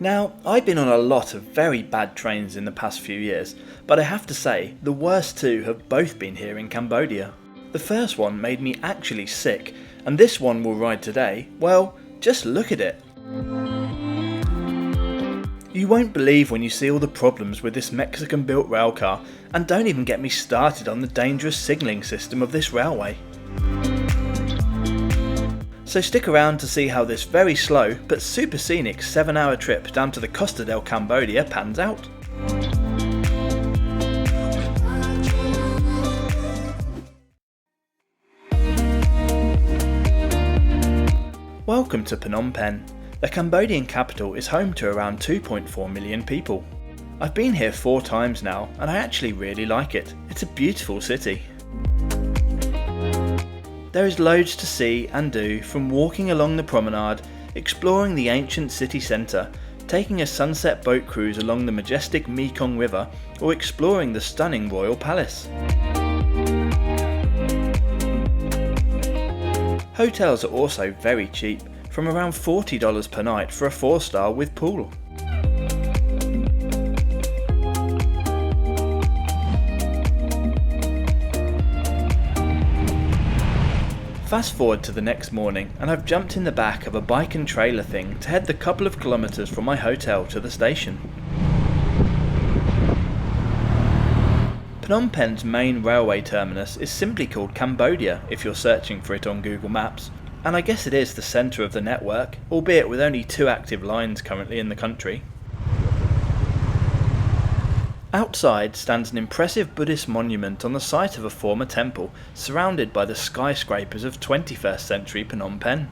Now, I've been on a lot of very bad trains in the past few years, but I have to say, the worst two have both been here in Cambodia. The first one made me actually sick, and this one we'll ride today, well, just look at it. You won't believe when you see all the problems with this Mexican-built railcar, and don't even get me started on the dangerous signalling system of this railway. So stick around to see how this very slow but super scenic 7-hour trip down to the Costa del Cambodia pans out. Welcome to Phnom Penh. The Cambodian capital is home to around 2.4 million people. I've been here 4 times now and I actually really like it. It's a beautiful city. There is loads to see and do, from walking along the promenade, exploring the ancient city centre, taking a sunset boat cruise along the majestic Mekong River, or exploring the stunning royal palace. Hotels are also very cheap, from around $40 per night for a 4-star with pool. Fast forward to the next morning and I've jumped in the back of a bike and trailer thing to head the couple of kilometres from my hotel to the station. Phnom Penh's main railway terminus is simply called Cambodia if you're searching for it on Google Maps, and I guess it is the centre of the network, albeit with only 2 active lines currently in the country. Outside stands an impressive Buddhist monument on the site of a former temple, surrounded by the skyscrapers of 21st century Phnom Penh.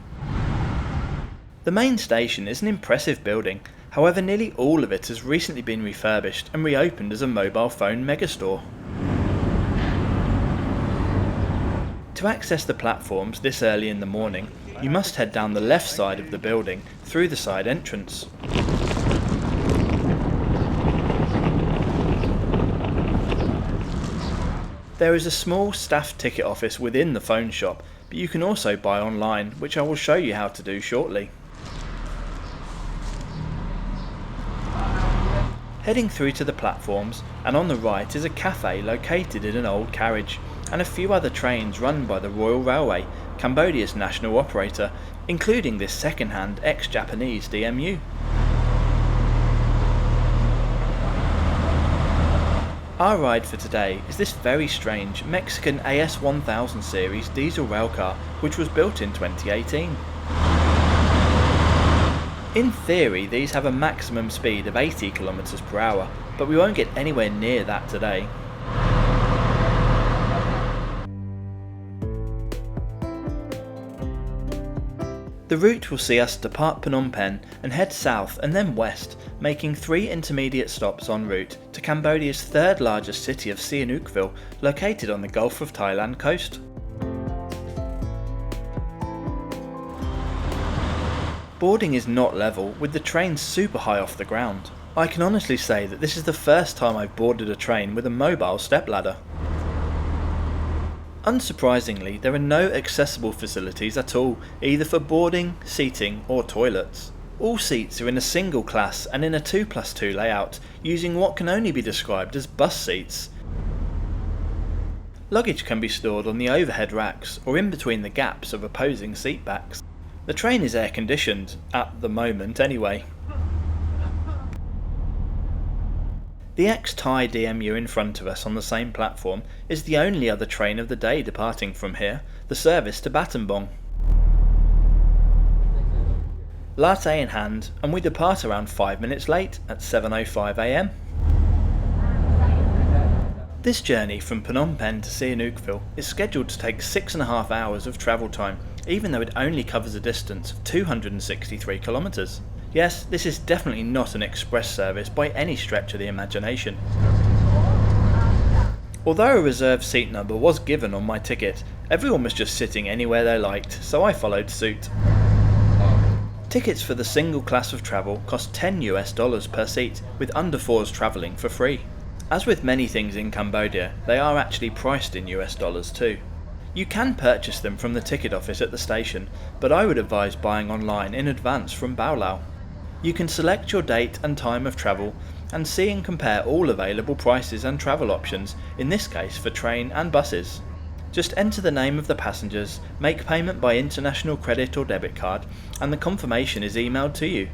The main station is an impressive building, however nearly all of it has recently been refurbished and reopened as a mobile phone megastore. To access the platforms this early in the morning, you must head down the left side of the building through the side entrance. There is a small staff ticket office within the phone shop, but you can also buy online, which I will show you how to do shortly. Heading through to the platforms, and on the right is a cafe located in an old carriage, and a few other trains run by the Royal Railway, Cambodia's national operator, including this second-hand ex-Japanese DMU. Our ride for today is this very strange Mexican AS1000 series diesel railcar, which was built in 2018. In theory, these have a maximum speed of 80 km per hour, but we won't get anywhere near that today. The route will see us depart Phnom Penh and head south and then west, making 3 intermediate stops en route to Cambodia's 3rd largest city of Sihanoukville, located on the Gulf of Thailand coast. Boarding is not level, with the train super high off the ground. I can honestly say that this is the first time I've boarded a train with a mobile stepladder. Unsurprisingly, there are no accessible facilities at all, either for boarding, seating or toilets. All seats are in a single class and in a 2+2 layout, using what can only be described as bus seats. Luggage can be stored on the overhead racks or in between the gaps of opposing seat backs. The train is air conditioned, at the moment anyway. The ex-Thai DMU in front of us on the same platform is the only other train of the day departing from here, the service to Battambang. Latte in hand, and we depart around 5 minutes late at 7:05 AM. This journey from Phnom Penh to Sihanoukville is scheduled to take 6.5 hours of travel time, even though it only covers a distance of 263 kilometres. Yes, this is definitely not an express service by any stretch of the imagination. Although a reserved seat number was given on my ticket, everyone was just sitting anywhere they liked, so I followed suit. Tickets for the single class of travel cost $10 per seat, with under 4s travelling for free. As with many things in Cambodia, they are actually priced in US dollars too. You can purchase them from the ticket office at the station, but I would advise buying online in advance from Bao Lao. You can select your date and time of travel and see and compare all available prices and travel options, in this case for train and buses. Just enter the name of the passengers, make payment by international credit or debit card, and the confirmation is emailed to you.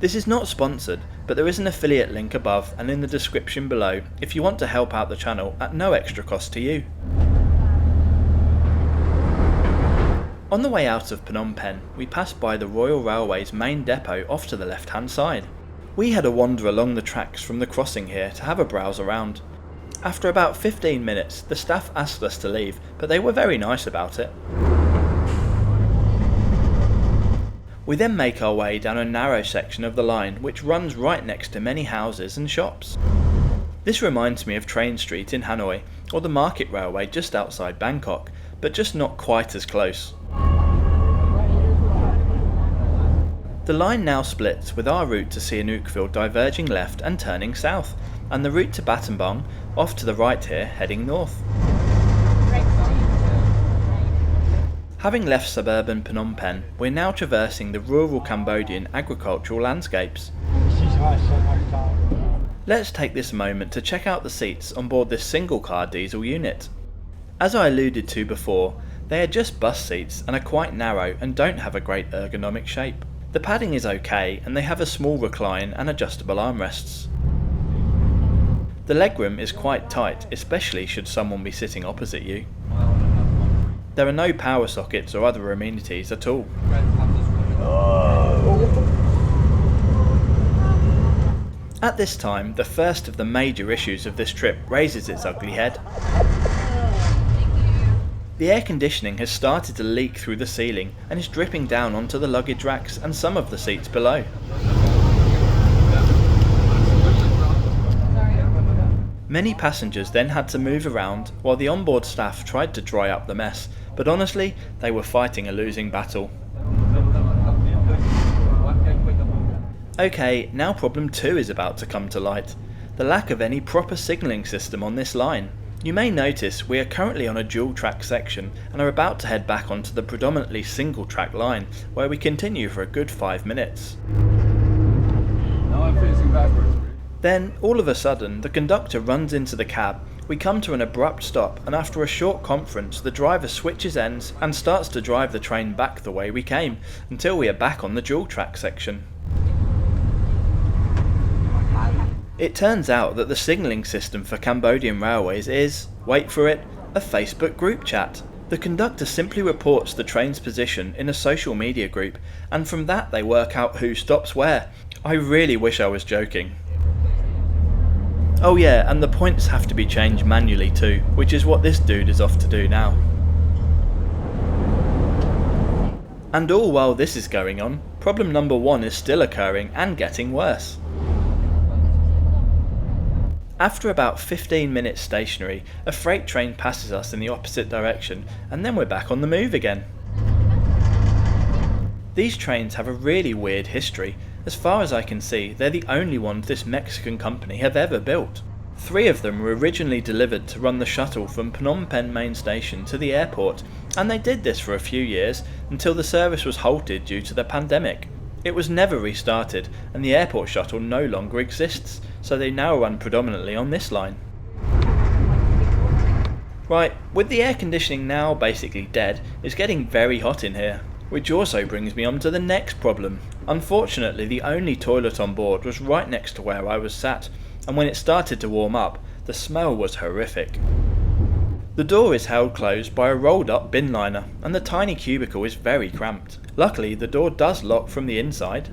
This is not sponsored, but there is an affiliate link above and in the description below if you want to help out the channel at no extra cost to you. On the way out of Phnom Penh, we passed by the Royal Railway's main depot off to the left hand side. We had a wander along the tracks from the crossing here to have a browse around. After about 15 minutes, the staff asked us to leave, but they were very nice about it. We then make our way down a narrow section of the line which runs right next to many houses and shops. This reminds me of Train Street in Hanoi, or the Market Railway just outside Bangkok, but just not quite as close. The line now splits, with our route to Sihanoukville diverging left and turning south, and the route to Battambang, off to the right here, heading north. Having left suburban Phnom Penh, we're now traversing the rural Cambodian agricultural landscapes. Let's take this moment to check out the seats on board this single car diesel unit. As I alluded to before, they are just bus seats and are quite narrow and don't have a great ergonomic shape. The padding is okay and they have a small recline and adjustable armrests. The legroom is quite tight, especially should someone be sitting opposite you. There are no power sockets or other amenities at all. At this time, the first of the major issues of this trip raises its ugly head. The air conditioning has started to leak through the ceiling and is dripping down onto the luggage racks and some of the seats below. Many passengers then had to move around while the onboard staff tried to dry up the mess, but honestly, they were fighting a losing battle. Okay, now problem 2 is about to come to light. The lack of any proper signalling system on this line. You may notice we are currently on a dual track section and are about to head back onto the predominantly single track line, where we continue for a good 5 minutes. Now I'm facing backwards. Then, all of a sudden, the conductor runs into the cab. We come to an abrupt stop, and after a short conference, the driver switches ends and starts to drive the train back the way we came, until we are back on the dual track section. It turns out that the signalling system for Cambodian railways is, wait for it, a Facebook group chat. The conductor simply reports the train's position in a social media group, and from that they work out who stops where. I really wish I was joking. Oh yeah, and the points have to be changed manually too, which is what this dude is off to do now. And all while this is going on, problem number 1 is still occurring and getting worse. After about 15 minutes stationary, a freight train passes us in the opposite direction, and then we're back on the move again. These trains have a really weird history. As far as I can see, they're the only ones this Mexican company have ever built. 3 of them were originally delivered to run the shuttle from Phnom Penh main station to the airport, and they did this for a few years until the service was halted due to the pandemic. It was never restarted, and the airport shuttle no longer exists, so they now run predominantly on this line. Right, with the air conditioning now basically dead, it's getting very hot in here. Which also brings me on to the next problem. Unfortunately, the only toilet on board was right next to where I was sat, and when it started to warm up, the smell was horrific. The door is held closed by a rolled up bin liner, and the tiny cubicle is very cramped. Luckily, the door does lock from the inside.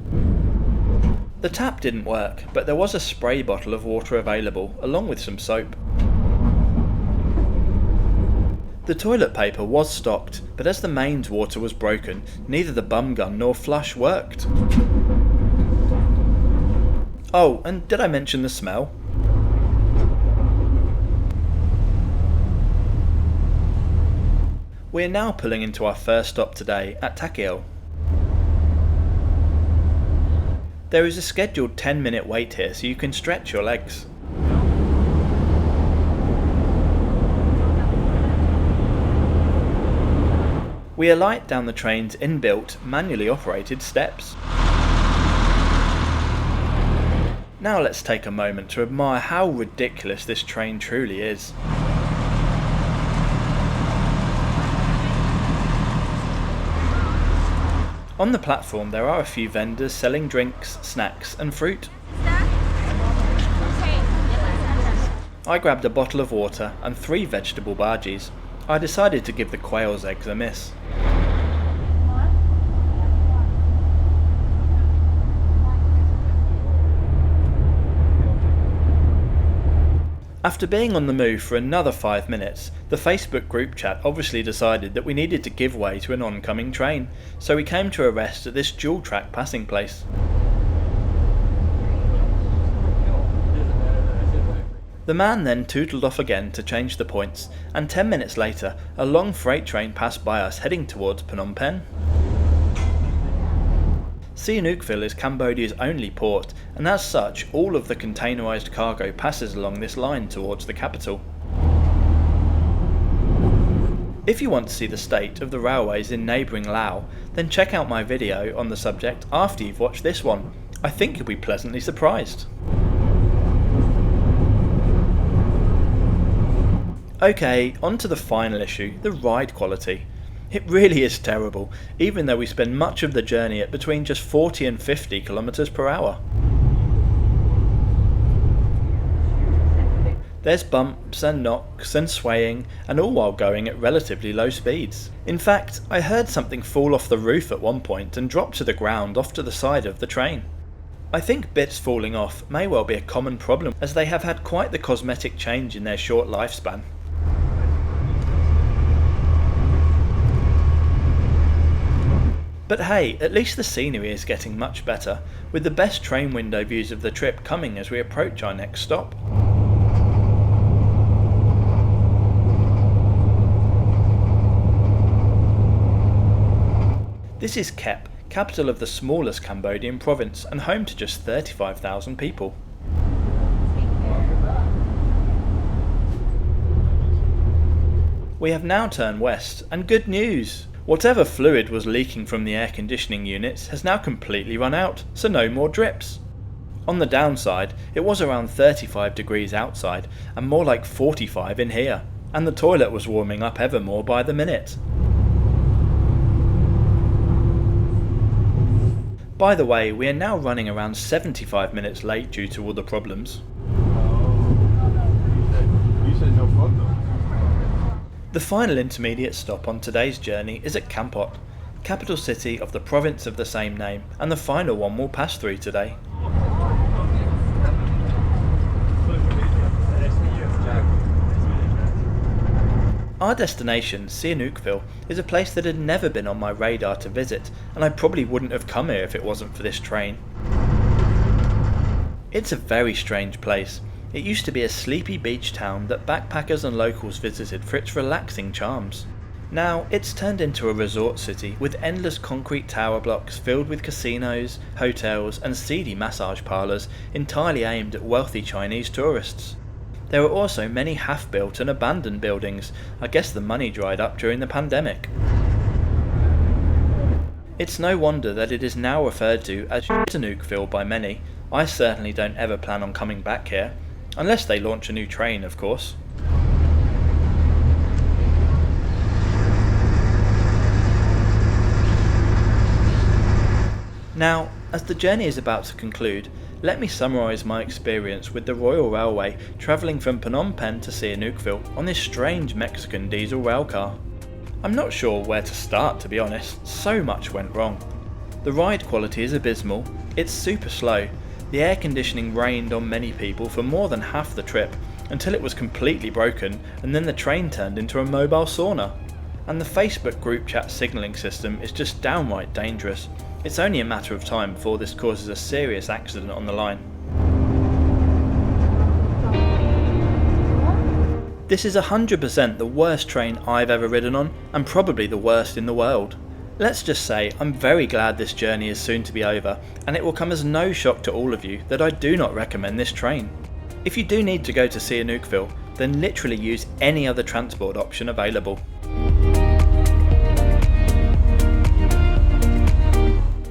The tap didn't work, but there was a spray bottle of water available, along with some soap. The toilet paper was stocked, but as the mains water was broken, neither the bum gun nor flush worked. Oh, and did I mention the smell? We are now pulling into our first stop today at Akker. There is a scheduled 10-minute wait here so you can stretch your legs. We alight down the train's inbuilt, manually operated steps. Now let's take a moment to admire how ridiculous this train truly is. On the platform there are a few vendors selling drinks, snacks and fruit. I grabbed a bottle of water and 3 vegetable bhajis. I decided to give the quail's eggs a miss. After being on the move for another 5 minutes, the Facebook group chat obviously decided that we needed to give way to an oncoming train, so we came to a rest at this dual track passing place. The man then tootled off again to change the points, and 10 minutes later a long freight train passed by us heading towards Phnom Penh. Sihanoukville is Cambodia's only port, and as such all of the containerised cargo passes along this line towards the capital. If you want to see the state of the railways in neighbouring Laos, then check out my video on the subject after you've watched this one. I think you'll be pleasantly surprised. Okay, on to the final issue, the ride quality. It really is terrible, even though we spend much of the journey at between just 40 and 50 km per hour. There's bumps and knocks and swaying, and all while going at relatively low speeds. In fact, I heard something fall off the roof at one point and drop to the ground off to the side of the train. I think bits falling off may well be a common problem, as they have had quite the cosmetic change in their short lifespan. But hey, at least the scenery is getting much better, with the best train window views of the trip coming as we approach our next stop. This is Kep, capital of the smallest Cambodian province and home to just 35,000 people. We have now turned west, and good news! Whatever fluid was leaking from the air conditioning units has now completely run out, so no more drips. On the downside, it was around 35 degrees outside and more like 45 in here, and the toilet was warming up ever more by the minute. By the way, we are now running around 75 minutes late due to all the problems. You said no problem. The final intermediate stop on today's journey is at Kampot, capital city of the province of the same name, and the final one we'll pass through today. Our destination, Sihanoukville, is a place that had never been on my radar to visit, and I probably wouldn't have come here if it wasn't for this train. It's a very strange place. It used to be a sleepy beach town that backpackers and locals visited for its relaxing charms. Now, it's turned into a resort city with endless concrete tower blocks filled with casinos, hotels and seedy massage parlours entirely aimed at wealthy Chinese tourists. There are also many half-built and abandoned buildings. I guess the money dried up during the pandemic. It's no wonder that it is now referred to as Sihanoukville by many. I certainly don't ever plan on coming back here. Unless they launch a new train, of course. Now, as the journey is about to conclude, let me summarise my experience with the Royal Railway travelling from Phnom Penh to Sihanoukville on this strange Mexican diesel railcar. I'm not sure where to start, to be honest, so much went wrong. The ride quality is abysmal, it's super slow. The air conditioning rained on many people for more than half the trip, until it was completely broken, and then the train turned into a mobile sauna. And the Facebook group chat signalling system is just downright dangerous. It's only a matter of time before this causes a serious accident on the line. This is 100% the worst train I've ever ridden on, and probably the worst in the world. Let's just say I'm very glad this journey is soon to be over, and it will come as no shock to all of you that I do not recommend this train. If you do need to go to Sihanoukville, then literally use any other transport option available.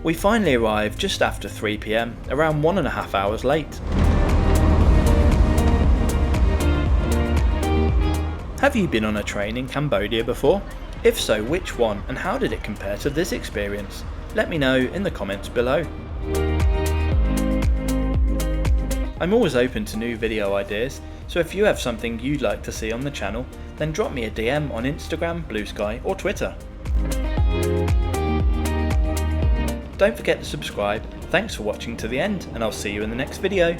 We finally arrived just after 3 PM, around 1.5 hours late. Have you been on a train in Cambodia before? If so, which one, and how did it compare to this experience? Let me know in the comments below. I'm always open to new video ideas, so if you have something you'd like to see on the channel, then drop me a DM on Instagram, Blue Sky or Twitter. Don't forget to subscribe. Thanks for watching to the end, and I'll see you in the next video.